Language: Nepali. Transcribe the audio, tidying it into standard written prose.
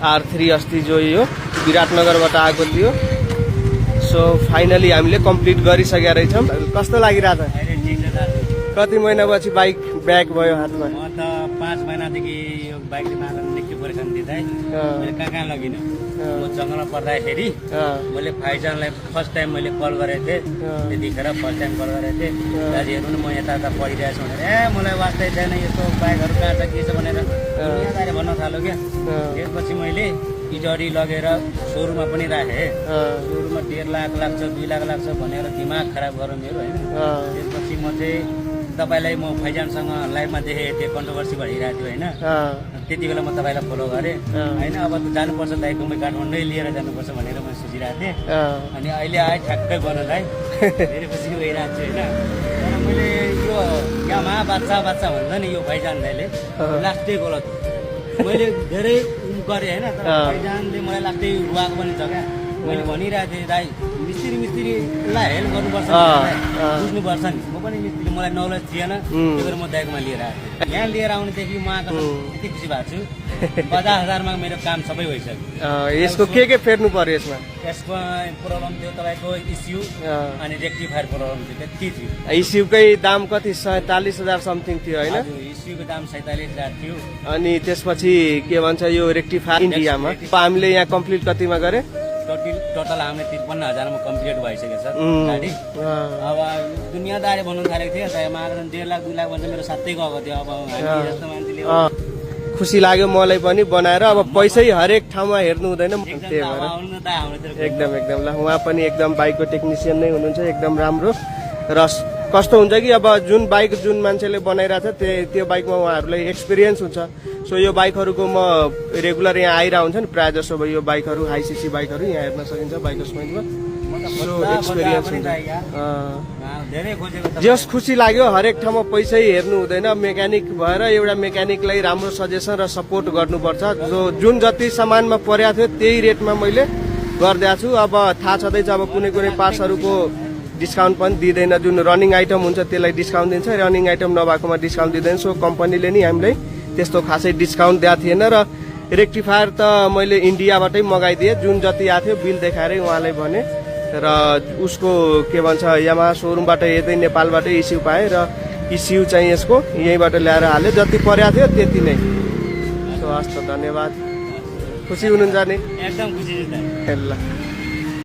R3 अस्ति जो यो विराटनगरबाट आएको थियो। सो फाइनली हामीले कम्प्लिट गरिसकेका रहेछौँ। कस्तो लागिरहेछ? कति महिनापछि बाइक ब्याक भयो हातमा? म त 5 महिनादेखि यो बाइकले मलाई निकै परेशानी दिँदै मैले कहाँ लगिनु। म जङ्गलमा पर्दाखेरि मैले फाइजनलाई फर्स्ट टाइम मैले कल गरेको थिएँ। त्यतिखेर फर्स्ट टाइम कल गरेको थिएँ, दाजु हेर्नु न म यता पढिरहेको छु भनेर। मलाई वास्तै छैन यस्तो बाइकहरू कहाँ छ के छ भनेर दुनियाँदारी भन्न थाल्यो क्या। त्यसपछि मैले इजरी लगेर सोरुममा पनि राखेँ। सोरुममा 1.5 लाख लाग्छ 2 लाख लाग्छ भनेर दिमाग खराब गरौँ मेरो होइन। त्यसपछि म चाहिँ तपाईँलाई म फैजानसँग लाइभमा देखेको थिएँ, कन्ट्रोभर्सी भइरहेको थियो होइन। त्यति बेला म तपाईँलाई फलो गरेँ होइन। अब जानुपर्छ दाइको म काठमाडौँ लिएर जानुपर्छ भनेर म सोचिरहेको थिएँ। अनि अहिले आएँ ठ्याक्कै बनाउँदै धेरै खुसी भइरहेको छु होइन। तर मैले यो यामा बाच्चा भन्छ नि यो फैजान दाइले लास्टै गलत मैले धेरै गरेँ होइन। तर फैजानले मलाई लास्टै रुवाएको पनि छ क्या। मैले भनिरहेको थिएँ दाइ मिस्त्रीलाई हेल्प गर्नुपर्छ, बुझ्नुपर्छ नि। म पनि मिस्त्री, मलाई नलेज थिएन, त्यही भएर म दाइकोमा लिएर आएको थिएँ। यहाँ लिएर आउनेदेखि म आएको यति खुसी भएको छु। 50,000मा मेरो काम सबै भइसक्यो। यसको के फेर्नु पर्यो यसमा? यसमा प्रब्लम थियो तपाईँको इस्यु अनि रेक्टिफायर प्रब्लम थियो, त्यति थियो। इस्युकै दाम कति? 47,000 समथिङ थियो होइन? इस्युको दाम 47,000 थियो। अनि त्यसपछि के भन्छ यो रेक्टिफायर इन्डियामा हामीले यहाँ कम्प्लिट कतिमा गरे? टोटल हामीले 53,000मा कम्प्लिट भइसकेको छ गाडी। अब दुनियाँदारी भन्नु थालेको थियो। 1.5 लाख 2 लाख भन्छ मेरो साथै गएको थियो। अब हामी जस्तो मान्छेले खुसी लाग्यो मलाई पनि बनाएर। अब पैसै हरेक ठाउँमा हेर्नु हुँदैन। एकदम ल उहाँ पनि एकदम बाइकको टेक्निसियन नै हुनुहुन्छ, एकदम राम्रो। र कस्तो हुन्छ कि अब जुन बाइक जुन मान्छेले बनाइरहेको छ त्यो बाइकमा उहाँहरूलाई एक्सपिरियन्स हुन्छ। सो यो बाइकहरूको म रेगुलर यहाँ आइरहेको हुन्छ नि प्रायः जसो। अब यो बाइकहरू हाई सीसी बाइकहरू यहाँ हेर्न सकिन्छ बाइकर्स पोइन्टमा। सो एक्सपिरियन्स हुन्छ। जस खुसी लाग्यो। हरेक ठाउँमा पैसै हेर्नु हुँदैन। मेकानिक भएर एउटा मेकानिकलाई राम्रो सजेसन र सपोर्ट गर्नुपर्छ। जुन जति सामानमा परेको थियो त्यही रेटमा मैले गरिदिएको छु। अब थाहा छँदैछ अब कुनै पार्ट्सहरूको डिस्काउन्ट पनि दिँदैन। जुन रनिङ आइटम हुन्छ त्यसलाई डिस्काउन्ट दिन्छ, रनिङ आइटम नभएकोमा डिस्काउन्ट दिँदैन। सो कम्पनीले नि हामीलाई त्यस्तो खासै डिस्काउन्ट दिएको थिएन। र रेक्टिफायर त मैले इन्डियाबाटै मगाइदिएँ। जुन जति आएको थियो बिल देखाएरै उहाँलाई भने। र उसको के भन्छ यामाहा सोरुमबाट यतै नेपालबाटै इस्यु पाएँ। र इस्यु चाहिँ यसको यहीँबाट ल्याएर हालेँ। जति परेको थियो त्यति नै। सो हस् त, धन्यवाद। खुसी हुनुहुन्छ नि? एकदम खुसी छु। ल।